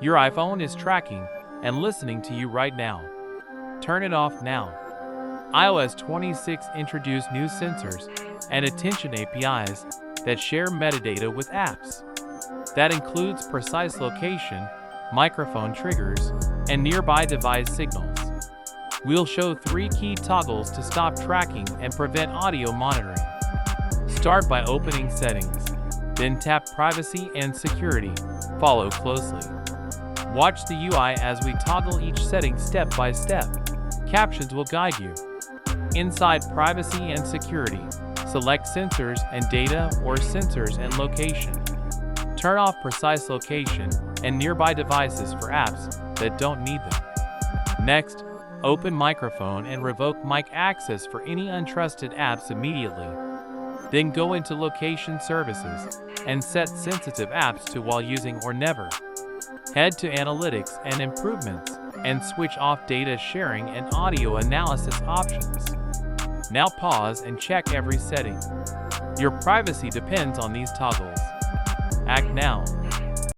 Your iPhone is tracking and listening to you right now. Turn it off now. iOS 26 introduced new sensors and attention APIs that share metadata with apps. That includes precise location, microphone triggers, and nearby device signals. We'll show 3 key toggles to stop tracking and prevent audio monitoring. Start by opening Settings, then tap Privacy and Security. Follow closely. Watch the UI as we toggle each setting step by step. Captions will guide you. Inside Privacy and Security, select Sensors and Data or Sensors and Location. Turn off Precise Location and Nearby Devices for apps that don't need them. Next, open Microphone and revoke mic access for any untrusted apps immediately. Then go into Location Services and set sensitive apps to while using or never. Head to Analytics and Improvements and switch off data sharing and audio analysis options. Now pause and check every setting. Your privacy depends on these toggles. Act now.